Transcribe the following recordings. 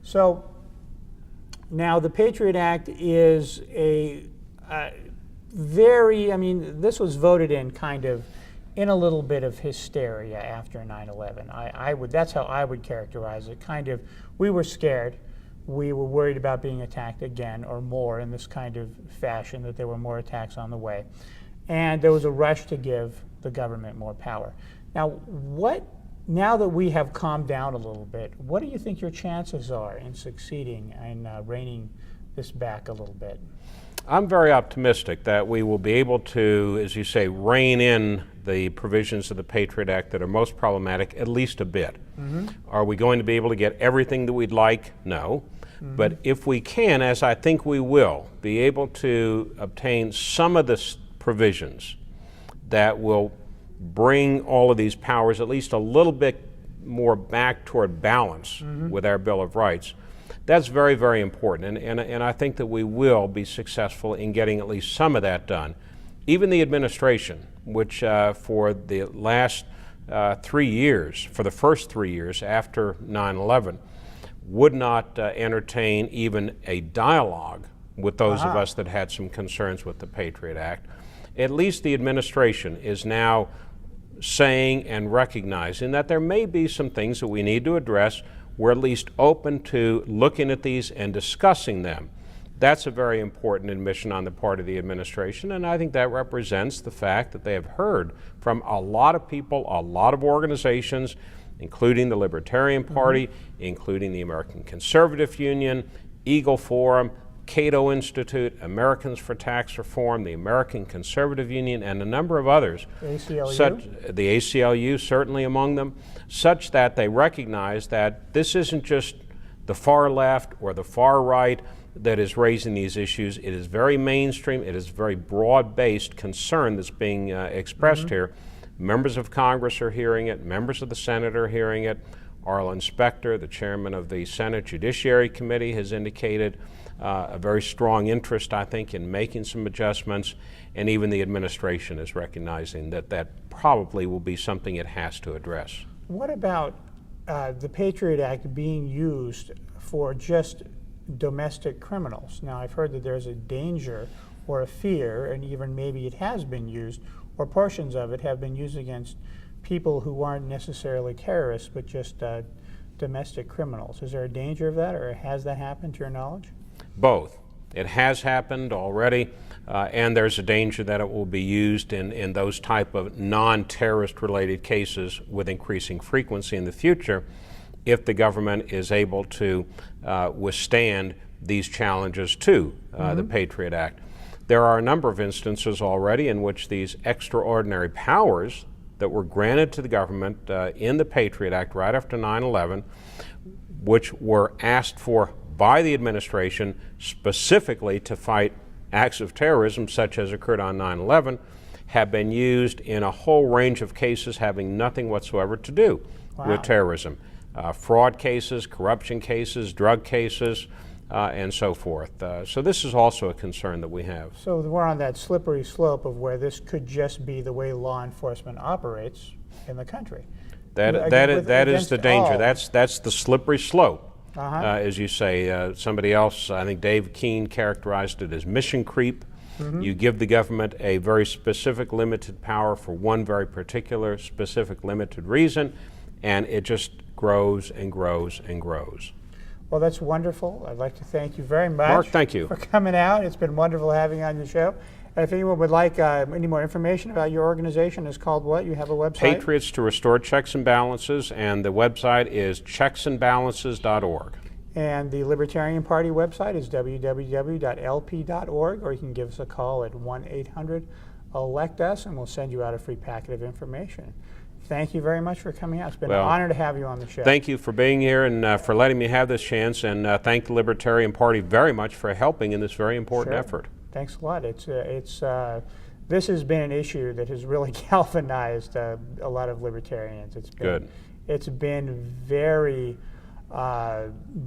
So now the Patriot Act is a very, I mean, this was voted in kind of in a little bit of hysteria after 9/11. That's how I would characterize it. Kind of, we were scared. We were worried about being attacked again or more in this kind of fashion, that there were more attacks on the way. And there was a rush to give the government more power. Now that we have calmed down a little bit, what do you think your chances are in succeeding in reining this back a little bit? I'm very optimistic that we will be able to, as you say, rein in the provisions of the Patriot Act that are most problematic, at least a bit. Mm-hmm. Are we going to be able to get everything that we'd like? No. Mm-hmm. But if we can, as I think we will, be able to obtain some of the provisions that will bring all of these powers at least a little bit more back toward balance mm-hmm. with our Bill of Rights, that's very, very important. And I think that we will be successful in getting at least some of that done. Even the administration, which for the last 3 years, for the first 3 years after 9/11, would not entertain even a dialogue with those of us that had some concerns with the Patriot Act. At least the administration is now saying and recognizing that there may be some things that we need to address. We're at least open to looking at these and discussing them. That's a very important admission on the part of the administration, and I think that represents the fact that they have heard from a lot of people, a lot of organizations, including the Libertarian Party, mm-hmm. including the American Conservative Union, Eagle Forum, Cato Institute, Americans for Tax Reform, the American Conservative Union, and a number of others. ACLU? The ACLU certainly among them, such that they recognize that this isn't just the far left or the far right that is raising these issues. It is very mainstream. It is very broad-based concern that's being expressed mm-hmm. here. Members of Congress are hearing it. Members of the Senate are hearing it. Arlen Specter, the chairman of the Senate Judiciary Committee, has indicated a very strong interest, I think, in making some adjustments, and even the administration is recognizing that that probably will be something it has to address. What about the Patriot Act being used for just domestic criminals? Now, I've heard that there's a danger or a fear, and even maybe it has been used, or portions of it have been used against people who aren't necessarily terrorists, but just domestic criminals. Is there a danger of that, or has that happened to your knowledge? Both. It has happened already, and there's a danger that it will be used in those type of non-terrorist related cases with increasing frequency in the future if the government is able to withstand these challenges to the Patriot Act. There are a number of instances already in which these extraordinary powers that were granted to the government in the Patriot Act right after 9/11, which were asked for by the administration specifically to fight acts of terrorism such as occurred on 9/11, have been used in a whole range of cases having nothing whatsoever to do with terrorism. Fraud cases, corruption cases, drug cases, and so forth. So this is also a concern that we have. So we're on that slippery slope of where this could just be the way law enforcement operates in the country. That is the danger. That's the slippery slope. As you say. Somebody else, I think Dave Keene, characterized it as mission creep. Mm-hmm. You give the government a very specific limited power for one very particular specific limited reason, and it just grows and grows and grows. Well, that's wonderful. I'd like to thank you very much. Mark, thank you for coming out. It's been wonderful having you on your show. If anyone would like any more information about your organization, it's called what? You have a website? Patriots to Restore Checks and Balances, and the website is checksandbalances.org. And the Libertarian Party website is www.lp.org, or you can give us a call at 1-800-ELECT-US, and we'll send you out a free packet of information. Thank you very much for coming out. It's been an honor to have you on the show. Thank you for being here and for letting me have this chance, and thank the Libertarian Party very much for helping in this very important effort. Thanks a lot. This has been an issue that has really galvanized a lot of libertarians. It's been very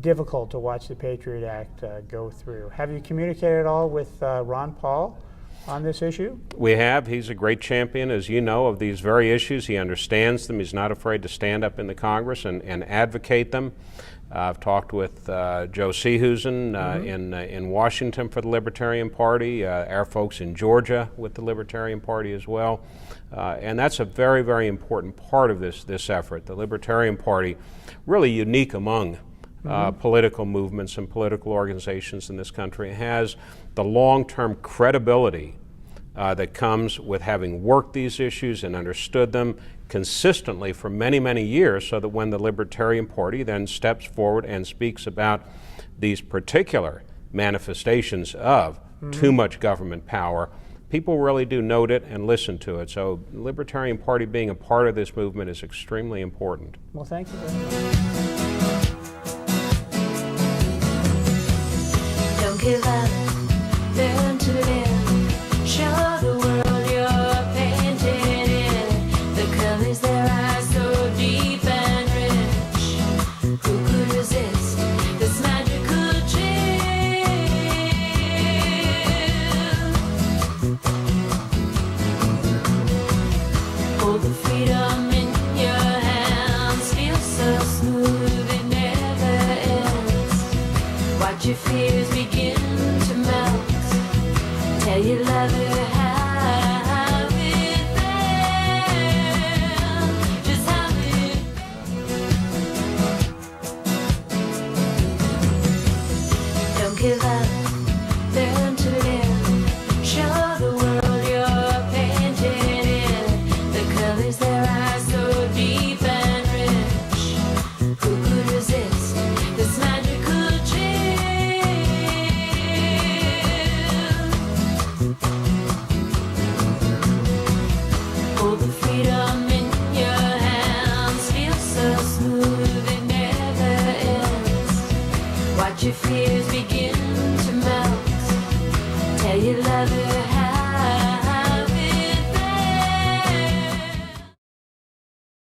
difficult to watch the Patriot Act go through. Have you communicated at all with Ron Paul on this issue? We have. He's a great champion, as you know, of these very issues. He understands them. He's not afraid to stand up in the Congress and advocate them. I've talked with Joe Seehusen in Washington for the Libertarian Party, our folks in Georgia with the Libertarian Party as well. And that's a very, very important part of this effort. The Libertarian Party, really unique among political movements and political organizations in this country, has the long-term credibility that comes with having worked these issues and understood them consistently for many, many years, so that when the Libertarian Party then steps forward and speaks about these particular manifestations of too much government power, people really do note it and listen to it. So the Libertarian Party being a part of this movement is extremely important. Well, thank you. Don't give up, learn to live, show the world you're painted in. The colors there are so deep and rich. Who could resist this magical chill? Hold the freedom in your hands, feel so smooth it never ends. Watch your fears begin to melt. Tell you love her, have it there. Just have it. Don't give up, learn to live, show the world you're painted in. The colors there are so deep and rich. Who could resist this magical chill? Hold the freedom in your hands, feel so smooth it never ends. Watch your fears begin to melt. Tell you love her.